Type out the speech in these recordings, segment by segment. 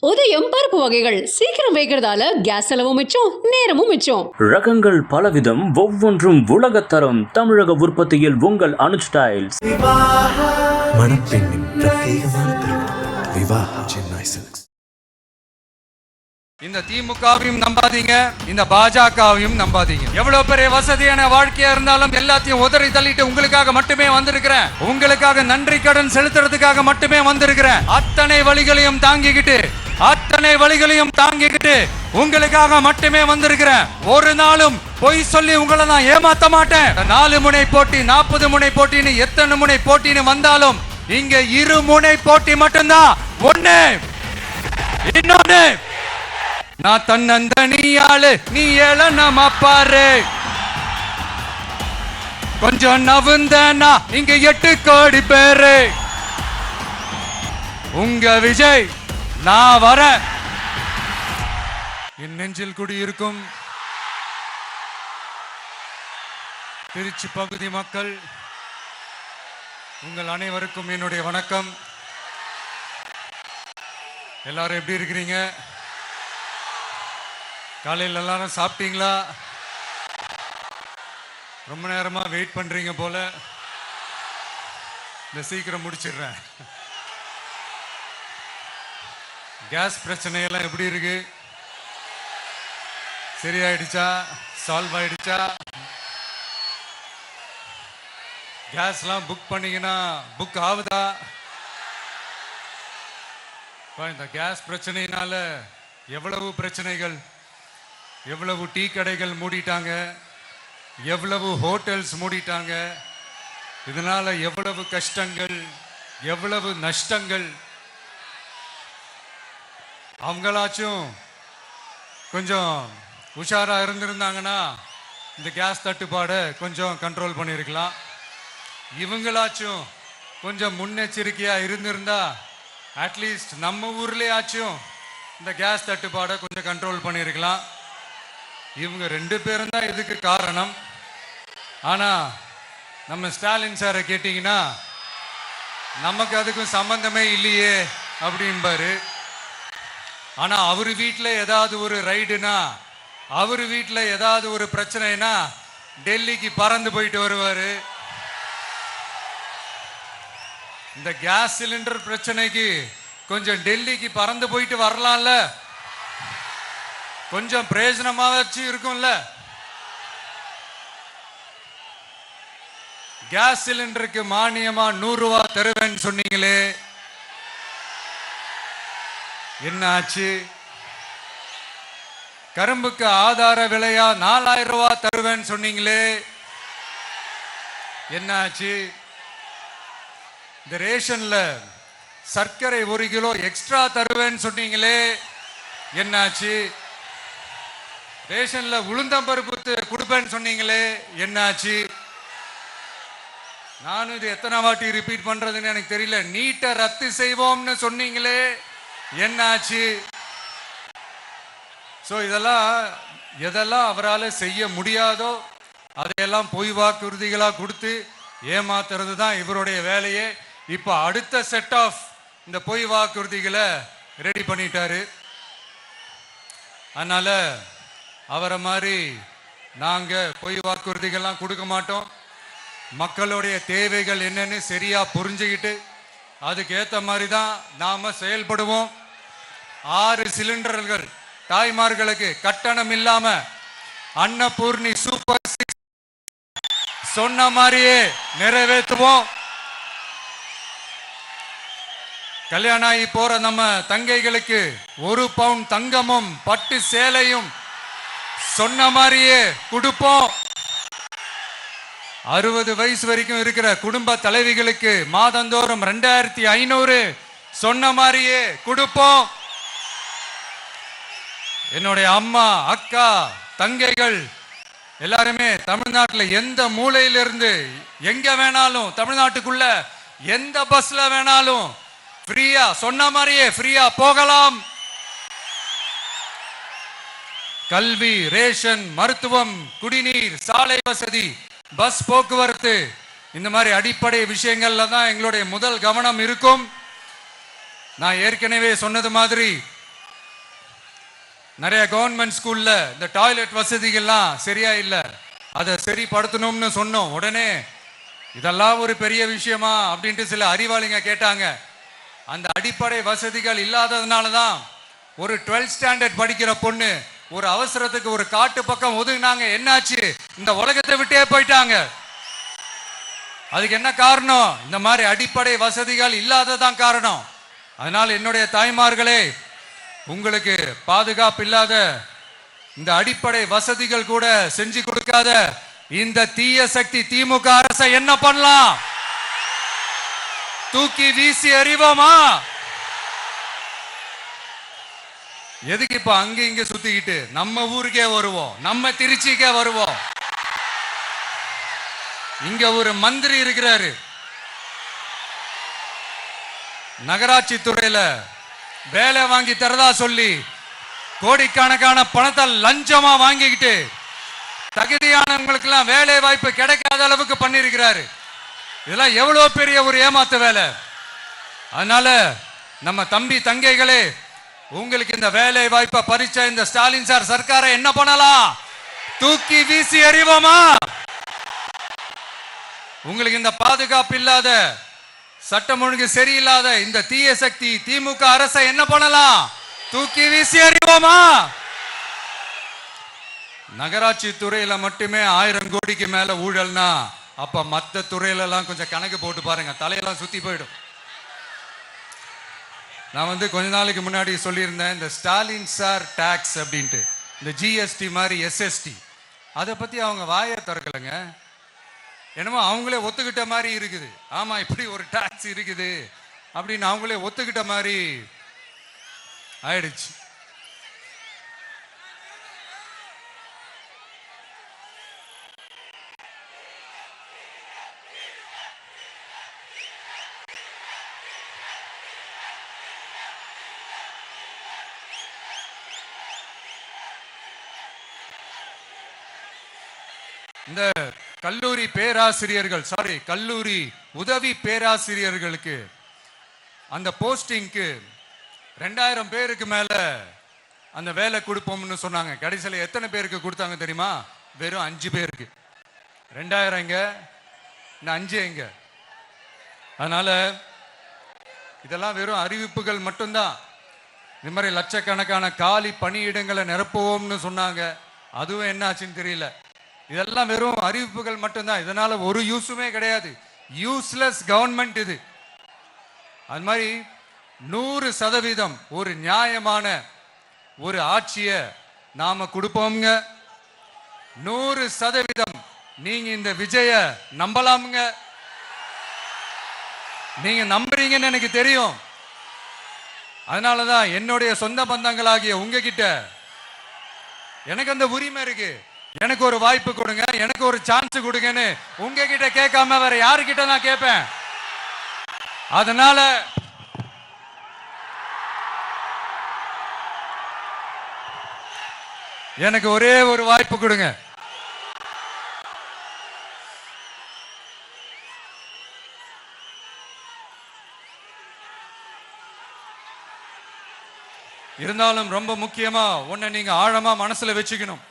உதயம் பருப்பு வகைகள் சீக்கிரம் வைக்கிறதால கேஸ் செலவும் மிச்சம், நேரமும் மிச்சம். ரகங்கள் பலவிதம், ஒவ்வொன்றும் உலகத்தரம். தமிழக உற்பத்தியில் உங்கள் அனுஜ் டைல்ஸ். மணப்பெண்ணின் பிரத்யேகமான திருமணம் விவாஹா சென்னை சில்க்ஸ். இந்த திமுகவையும் நம்பாதீங்க, இந்த பாஜகவையும் நம்பாதீங்க. எவ்வளவு பெரிய வசதியான வாழ்க்கையா இருந்தாலும் எல்லாத்தையும் உதறி தள்ளிட்டு உங்களுக்காக மட்டுமே வந்திருக்கிறேன். உங்களுக்காக நன்றி கடன் செலுத்துறதுக்காக மட்டுமே வந்திருக்கிறேன். அத்தனை வழிகளையும் தாங்கிக்கிட்டு உங்களுக்காக மட்டுமே வந்திருக்கிறேன். ஒரு நாளும் பொய் சொல்லி உங்களை நான் ஏமாத்த மாட்டேன். 4 முனை போட்டி, 40 முனை போட்டின்னு எத்தனை முனை போட்டின்னு வந்தாலும் இங்க 2 முனை போட்டி மட்டும்தான். ஒண்ணு, இன்னொன்னு, நான் தன்னந்தனியாளு, நீ ஏழ நம்ம பாரு. கொஞ்சம் நவுந்தனா இங்க 8 கோடி பேரு. உங்க விஜய் நான் வர. என் நெஞ்சில் குடியிருக்கும் திருச்சி பகுதி மக்கள் உங்கள் அனைவருக்கும் என்னுடைய வணக்கம். எல்லாரும் எப்படி இருக்கிறீங்க? காலையில் எல்லாரும் சாப்பிட்டீங்களா? ரொம்ப நேரமா வெயிட் பண்றீங்க போல. இந்த சீக்கிரம் முடிச்சிடுறேன். கேஸ் பிரச்சனையெல்லாம் எப்படி இருக்கு? சரியாயிடுச்சா? சால்வ் ஆயிடுச்சா? கேஸ்லாம் புக் பண்ணீங்கன்னா புக் ஆகுதா? இந்த கேஸ் பிரச்சனையினால எவ்வளவு பிரச்சனைகள், எவ்வளவு டீ கடைகள் மூடிட்டாங்க, எவ்வளவு ஹோட்டல்ஸ் மூடிட்டாங்க. இதனால எவ்வளவு கஷ்டங்கள், எவ்வளவு நஷ்டங்கள். அவங்களாச்சும் கொஞ்சம் உஷாரா இருந்திருந்தாங்கன்னா இந்த கேஸ் தட்டுப்பாடை கொஞ்சம் கண்ட்ரோல் பண்ணியிருக்கலாம். இவங்களாச்சும் கொஞ்சம் முன்னெச்சரிக்கையா இருந்திருந்தா அட்லீஸ்ட் நம்ம ஊர்லயாச்சும் இந்த கேஸ் தட்டுப்பாடை கொஞ்சம் கண்ட்ரோல் பண்ணியிருக்கலாம். இவங்க 2 பேரும் தான் இதுக்கு காரணம். ஆனா நம்ம ஸ்டாலின் சாரை கேட்டீங்கன்னா நமக்கு அதுக்கும் சம்பந்தமே இல்லையே அப்படின்பாரு. ஆனா அவரு வீட்டில் ஏதாவது ஒரு ரைடுனா, அவரு வீட்டில் ஏதாவது ஒரு பிரச்சனைனா டெல்லிக்கு பறந்து போயிட்டு வருவாரு. இந்த கேஸ் சிலிண்டர் பிரச்சனைக்கு கொஞ்சம் டெல்லிக்கு பறந்து போயிட்டு வரலாம்ல, கொஞ்சம் பிரயோஜனமா வச்சு இருக்கும்ல. கேஸ் சிலிண்டருக்கு மானியமா 100 ரூபாய் தருவேன்னு சொன்னீங்களே, என்ன ஆச்சு? கரும்புக்கு ஆதார விலையா 4000 ரூபாய் தருவேன்னு சொன்னீங்களே, என்ன ஆச்சு? இந்த ரேஷன்ல சர்க்கரை 1 கிலோ எக்ஸ்ட்ரா தருவேன்னு சொன்னீங்களே, என்னாச்சு? ரேஷன்ல உளுந்தம்பருப்பு கொடுப்பேன்னு சொன்னீங்களே, என்னாச்சு? நானும் இது எத்தனை வாட்டி ரிப்பீட் பண்றதுன்னு எனக்கு தெரியல. நீட்டை ரத்து செய்வோம்னு சொன்னீங்களே, என்னாச்சு? சோ எதெல்லாம் அவரால் செய்ய முடியாதோ அதையெல்லாம் பொய் வாக்குறுதிகளா கொடுத்து ஏமாத்துறது தான் இவருடைய வேலையே. இப்ப அடுத்த செட் ஆஃப் இந்த பொய் வாக்குறுதிகளை ரெடி பண்ணிட்டாரு. அதனால அவரை மாதிரி நாங்க பொய் வாக்குறுதிகள்லாம் கொடுக்க மாட்டோம். மக்களுடைய தேவைகள் என்னன்னு சரியா புரிஞ்சுக்கிட்டு அதுக்கு ஏத்த மாதிரி தான் நாம செயல்படுவோம். 6 சிலிண்டர்கள் தாய்மார்களுக்கு கட்டணம் இல்லாம அன்னபூர்ணி சூப்பர் 6 சொன்ன மாதிரியே நிறைவேற்றுவோம். கல்யாணம் ஆகி போற நம்ம தங்கைகளுக்கு 1 பவுன் தங்கமும் பட்டு சேலையும் சொன்ன மாதிரியே கொடுப்போம். 60 வயசு வரைக்கும் இருக்கிற குடும்ப தலைவிகளுக்கு மாதந்தோறும் 2500 சொன்ன மாதிரியே கொடுப்போம். என்னுடைய அம்மா, அக்கா, தங்கைகள் எல்லாருமே தமிழ்நாட்டில் எந்த மூலையிலிருந்து எங்க வேணாலும், தமிழ்நாட்டுக்குள்ள எந்த பஸ்ல வேணாலும் ஃப்ரீயா சொன்ன மாதிரியே ஃப்ரீயா போகலாம். கல்வி, ரேஷன், மருத்துவம், குடிநீர், சாலை வசதி, பஸ் போக்குவரத்து, இந்த மாதிரி அடிப்படை விஷயங்கள்ல தான் எங்களுடைய முதல் கவனம் இருக்கும். நான் ஏற்கனவே சொன்னது மாதிரி நிறைய கவர்மெண்ட் ஸ்கூல்ல இந்த டாய்லெட் வசதிகள்லாம் சரியா இல்லை, அதை சரிப்படுத்தணும்னு சொன்னோம். உடனே இதெல்லாம் ஒரு பெரிய விஷயமா அப்படின்ட்டு சில அறிவாளிங்க கேட்டாங்க. அந்த அடிப்படை வசதிகள் இல்லாததுனால தான் ஒரு 12th ஸ்டாண்டர்ட் படிக்கிற பொண்ணு ஒரு அவசரத்துக்கு ஒரு காட்டு பக்கம் ஒதுங்கினாங்க. என்னாச்சு? இந்த உலகத்தை விட்டே போயிட்டாங்க. அதுக்கு என்ன காரணம்? இந்த மாதிரி அடிப்படை வசதிகள் இல்லாததான் காரணம். அதனால் என்னுடைய தாய்மார்களே, உங்களுக்கு பாதுகாப்பு இல்லாத இந்த அடிப்படை வசதிகள் கூட செஞ்சு கொடுக்காத இந்த தீய சக்தி திமுக அரசை என்ன பண்ணலாம்? தூக்கி வீசி எறிவோமா? எதுக்கு இப்ப அங்க இங்க சுத்திக்கிட்டு நம்ம ஊருக்கே வருவோம், நம்ம திருச்சிக்கே வருவோம். இங்க ஒரு மந்திரி இருக்கிறாரு, நகராட்சி துறையில வேலை வாங்கி தரதா சொல்லி கோடிக்கணக்கான பணத்தை லஞ்சமா வாங்கிக்கிட்டு தகுதியானவங்களுக்கு எல்லாம் வேலை வாய்ப்பு கிடைக்காத அளவுக்கு பண்ணிருக்கிறாரு. இதெல்லாம் எவ்வளவு பெரிய ஒரு ஏமாத்து வேலை. அதனால நம்ம தம்பி தங்கைகளே, உங்களுக்கு இந்த வேலை வாய்ப்பை பறிச்ச இந்த ஸ்டாலின் சார் சர்க்காரை என்ன பண்ணலாம்? தூக்கி வீசி எறிவோமா? உங்களுக்கு இந்த பாதுகாப்பு இல்லாத, சட்டம் ஒழுங்கு சரியில்லாத இந்த தீய சக்தி திமுக அரசை என்ன பண்ணலாம்? தூக்கி வீசி எறிவோமா? நகராட்சி துறையில மட்டுமே 1000 கோடிக்கு மேல ஊழல்னா அப்ப மற்ற துறையில எல்லாம் கொஞ்சம் கணக்கு போட்டு பாருங்க, தலையெல்லாம் சுத்தி போயிடும். நான் கொஞ்ச நாளைக்கு முன்னாடி சொல்லியிருந்தேன், இந்த ஸ்டாலின் சார் டாக்ஸ் அப்படின்ட்டு, இந்த ஜிஎஸ்டி மாதிரி எஸ்எஸ்டி, அதை பத்தி அவங்க வாயை திறக்கலைங்க. என்னமோ அவங்களே ஒத்துக்கிட்ட மாதிரி இருக்குது. ஆமா, இப்படி ஒரு டாக்ஸ் இருக்குது அப்படின்னு அவங்களே ஒத்துக்கிட்ட மாதிரி ஆயிடுச்சு. இந்த கல்லூரி பேராசிரியர்கள், கல்லூரி உதவி பேராசிரியர்களுக்கு அந்த போஸ்டிங்க்கு 2000 பேருக்கு மேல அந்த வேலை கொடுப்போம்னு சொன்னாங்க. கடைசியில் எத்தனை பேருக்கு கொடுத்தாங்க தெரியுமா? வெறும் 5 பேருக்கு. 2000 எங்க, 5 எங்க? அதனால இதெல்லாம் வெறும் அறிவிப்புகள் மட்டும்தான். இது மாதிரி லட்சக்கணக்கான காலி பணியிடங்களை நிரப்புவோம்னு சொன்னாங்க, அதுவும் என்ன ஆச்சுன்னு தெரியல. இதெல்லாம் வெறும் அறிவிப்புகள் மட்டும்தான். இதனால ஒரு யூஸுமே கிடையாது. யூஸ்லெஸ் கவர்மெண்ட் இது. அது மாதிரி 100% ஒரு நியாயமான ஒரு ஆட்சியை நாம கொடுப்போம்ங்க. 100% நீங்க இந்த விஜய நம்பலாமுங்க. நீங்க நம்புறீங்கன்னு எனக்கு தெரியும். அதனாலதான் என்னுடைய சொந்த பந்தங்களாகிய உங்ககிட்ட எனக்கு அந்த உரிமை இருக்கு. எனக்கு ஒரு வாய்ப்பு கொடுங்க, எனக்கு ஒரு சான்ஸ் கொடுங்கன்னு உங்ககிட்ட கேட்காம வேற யாருக்கிட்ட நான் கேட்பேன்? அதனால எனக்கு ஒரே ஒரு வாய்ப்பு கொடுங்க. இருந்தாலும் ரொம்ப முக்கியமா ஒன்ன நீங்க ஆழமா மனசுல வச்சுக்கணும்.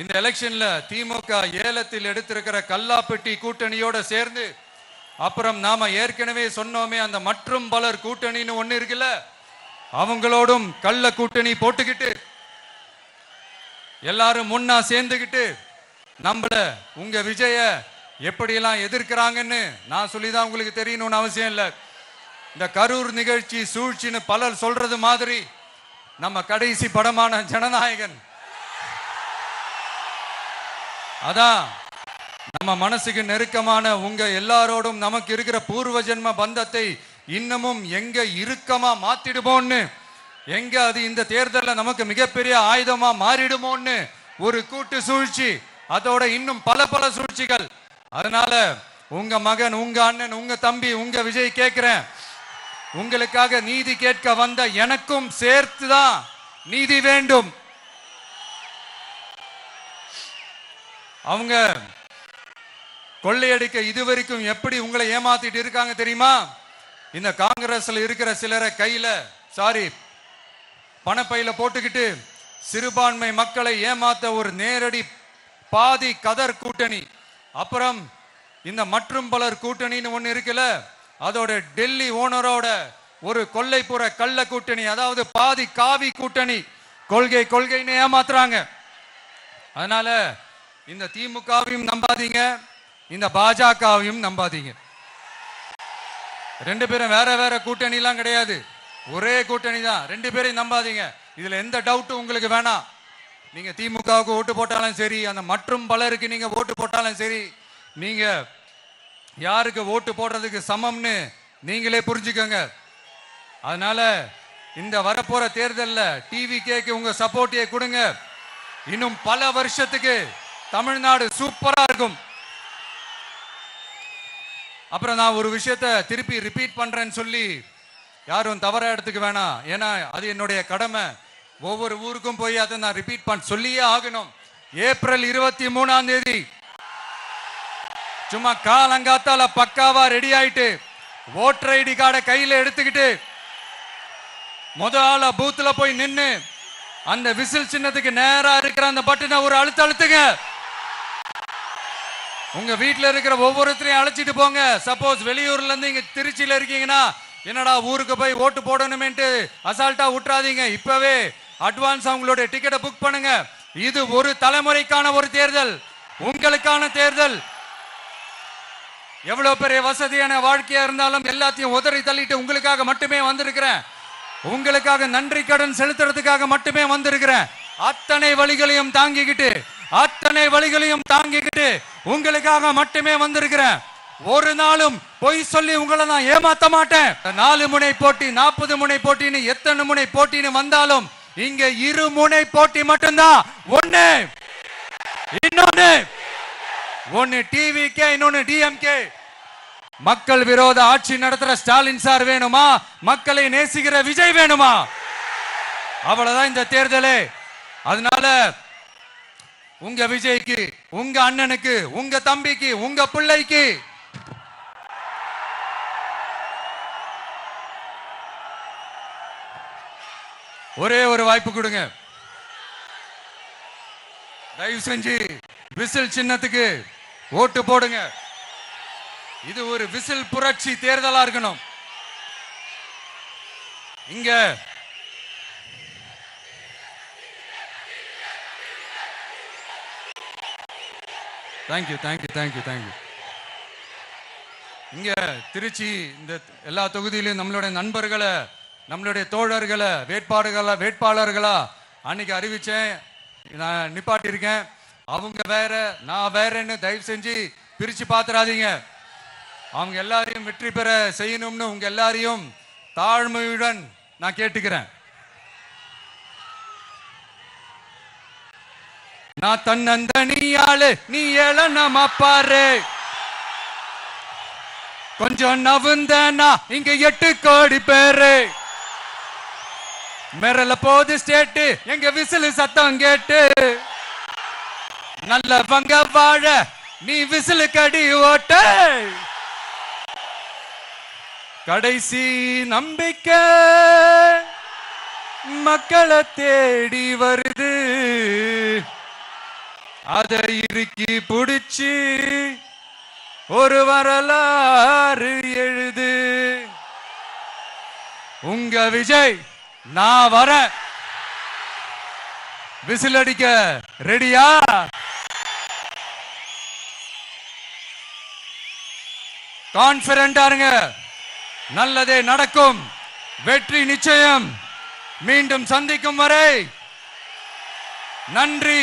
இந்த எலெக்ஷன்ல திமுக ஏலத்தில் எடுத்திருக்கிற கல்லாப்பெட்டி கூட்டணியோட சேர்ந்து, அப்புறம் நாம ஏற்கனவே சொன்னோமே அந்த மற்றும் பலர் கூட்டணின்னு ஒண்ணு இருக்குல்ல, அவங்களோடும் கள்ள கூட்டணி போட்டுக்கிட்டு எல்லாரும் முன்னா சேர்ந்துக்கிட்டு நம்மள உங்க விஜய எப்படியெல்லாம் எதிர்க்கிறாங்கன்னு நான் சொல்லிதான் உங்களுக்கு தெரியணும்னு அவசியம் இல்லை. இந்த கரூர் நிகழ்ச்சி சூழ்ச்சின்னு பலர் சொல்றது மாதிரி நம்ம கடைசி படமான ஜனநாயகன், அதான் நம்ம மனசுக்கு நெருக்கமான உங்க எல்லாரோடும் நமக்கு இருக்கிற பூர்வ ஜென்ம பந்தத்தை இன்னமும் எங்க இறுக்கமா மாத்திடுமோன்னு, எங்க அது இந்த தேர்தலில் நமக்கு மிகப்பெரிய ஆயுதமா மாறிடுமோன்னு ஒரு கூட்டு சூழ்ச்சி, அதோட இன்னும் பல பல சூழ்ச்சிகள். அதனால உங்க மகன், உங்க அண்ணன், உங்க தம்பி, உங்க விஜய் கேட்கிறேன், உங்களுக்காக நீதி கேட்க வந்த எனக்கும் சேர்த்துதான் நீதி வேண்டும். அவங்க கொள்ளையடிக்க இதுவரைக்கும் எப்படி உங்களை ஏமாத்திட்டு இருக்காங்க தெரியுமா? இந்த காங்கிரஸ்ல இருக்கிற சிலரை கையில பணப்பையில போட்டுக்கிட்டு சிறுபான்மை மக்களை ஏமாத்த ஒரு நேரடி பாதி கதர் கூட்டணி, அப்புறம் இந்த மற்றும் பலர் கூட்டணின்னு ஒண்ணு இருக்குல்ல, அதோட டெல்லி ஓனரோட ஒரு கொல்லைப்புற கள்ள கூட்டணி, அதாவது பாதி காவி கூட்டணி, கொள்கைன்னு ஏமாத்துறாங்க. அதனால இந்த திமுகவையும் நம்பாதீங்க, இந்த பாஜகவையும் நம்பாதீங்க. ரெண்டு பேரும் வேற வேற கூட்டணி எல்லாம் கிடையாது, ஒரே கூட்டணி தான். ரெண்டு பேரையும் நம்பாதீங்க. இதுல எந்த டவுட்டும் உங்களுக்கு வேணாம். நீங்க திமுகவுக்கு ஓட்டு போட்டாலும் சரி, அந்த மற்றும் பலருக்கு நீங்க ஓட்டு போட்டாலும் சரி, நீங்க யாருக்கு ஓட்டு போடுறதுக்கு சமம்னு நீங்களே புரிஞ்சுக்கோங்க. அதனால இந்த வரப்போற தேர்தலில் டிவிகேக்கு உங்க சப்போர்ட்டை கொடுங்க. இன்னும் பல வருஷத்துக்கு தமிழ்நாடு சூப்பரா இருக்கும். அப்புறம் நான் ஒரு விஷயத்தை திருப்பி ரிப்பீட் பண்றேன்னு சொல்லி யாரும் தவறா எடுத்துக்க வேணாம். ஏன்னா அது என்னுடைய கடமை. ஒவ்வொரு ஊருக்கும் போய் அதை நான் ரிப்பீட் சொல்லியே ஆகணும். ஏப்ரல் 23ஆம் தேதி சும்மா காலங்காத்தால பக்காவா ரெடி ஆயிட்டு ஓட்டர் ஐடி கார்டை கையில எடுத்துக்கிட்டு முதல்ல பூத்துல போய் நின்னு அந்த விசில் சின்னத்துக்கு நேரா இருக்கிற அந்த பட்டனை ஒரு அழுத்துங்க. உங்க வீட்டுல இருக்கிற ஒவ்வொருத்தரையும் அழைச்சிட்டு போங்க. சப்போஸ் வெளியூர்ல இருந்து இங்க திருச்சியில இருக்கீங்கன்னா, என்னடா ஊருக்கு போய் ஓட்டு போடணுமேன்ட்டு அசால்ட்டா விட்டுறாதீங்க. இப்பவே அட்வான்ஸ் அவங்களுடைய டிக்கெட்டை புக் பண்ணுங்க. இது ஒரு தலைமுறைக்கான ஒரு தேர்தல், உங்களுக்கான தேர்தல். எவ்வளவு பெரிய வசதியான வாழ்க்கையா இருந்தாலும் எல்லாத்தையும் உதறி தள்ளிட்டு உங்களுக்காக மட்டுமே வந்திருக்கிறேன். உங்களுக்காக நன்றி கடன் செலுத்துறதுக்காக மட்டுமே வந்திருக்கிறேன். அத்தனை வழிகளையும் தாங்கிக்கிட்டு உங்களுக்காக மட்டுமே வந்திருக்கிறேன். ஒரு நாளும் பொய் சொல்லி உங்களை நான் ஏமாத்த மாட்டேன். 4 முனை போட்டி, 40 முனை போட்டின்னு எத்தனை முனை போட்டின்னு வந்தாலும் இங்க 2 முனை போட்டி மட்டும்தான். ஒன்னு டிவிகே, இன்னொன்னு டிஎம்கே. மக்கள் விரோத ஆட்சி நடத்துற ஸ்டாலின் சார் வேணுமா, மக்களை நேசிக்கிற விஜய் வேணுமா? அவ்வளவுதான் இந்த தேர்தலே. அதனால உங்க விஜய்க்கு, உங்க அண்ணனுக்கு, உங்க தம்பிக்கு, உங்க பிள்ளைக்கு ஒரே ஒரு வாய்ப்பு கொடுங்க. தயவு செஞ்சு விசில் சின்னத்துக்கு ஓட்டு போடுங்க. இது ஒரு விசில் புரட்சி தேர்தலா இருக்கணும். இங்க தேங்க்யூ. இங்க திருச்சி இந்த எல்லா தொகுதியிலும் நம்மளுடைய நண்பர்களை, நம்மளுடைய தோழர்களை வேட்பாளர்களா அன்னைக்கு அறிவிச்சேன், நான் நிப்பாட்டியிருக்கேன். அவங்க வேற, நான் வேறன்னு தயவு செஞ்சு பிரிச்சு பாத்துறாதீங்க. அவங்க எல்லாரையும் வெற்றி பெற செய்யணும்னு உங்க எல்லாரையும் தாழ்மையுடன் நான் கேட்டுக்கிறேன். நான் தன்னந்த நீயாளு, நீ ஏழ நம்ம பாரு, கொஞ்சம் நவுந்தனா இங்க 8 கோடி பேரு, மிரல போது ஸ்டேட்டு எங்க விசில் சத்தம் கேட்டு, நல்லவங்க வாழ நீ விசிலு கடி ஓட்ட, கடைசி நம்பிக்கை மக்களை தேடி வருது, அதை இறுக்கி புடிச்சு ஒரு வரலாறு எழுது. உங்க விஜய் நான் வர, விசில் அடிக்க ரெடியா? கான்பிடென்டா இருங்க, நல்லதே நடக்கும், வெற்றி நிச்சயம். மீண்டும் சந்திக்கும் வரை நன்றி,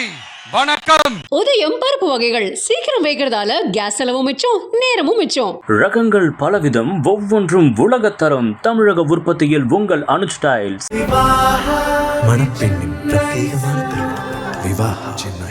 வணக்கம். உதயம் பருப்பு வகைகள் சீக்கிரம் வைக்கிறதால கேஸ் செலவும் மிச்சம், நேரமும் மிச்சம். ரகங்கள் பலவிதம், ஒவ்வொன்றும் உலகத்தரம். தமிழக உற்பத்தியில் உங்கள் அனுஜ் டைல்ஸ். மணப்பெண்ணின் பிரத்யேகமான திருமணம் விவாஹா சென்னை.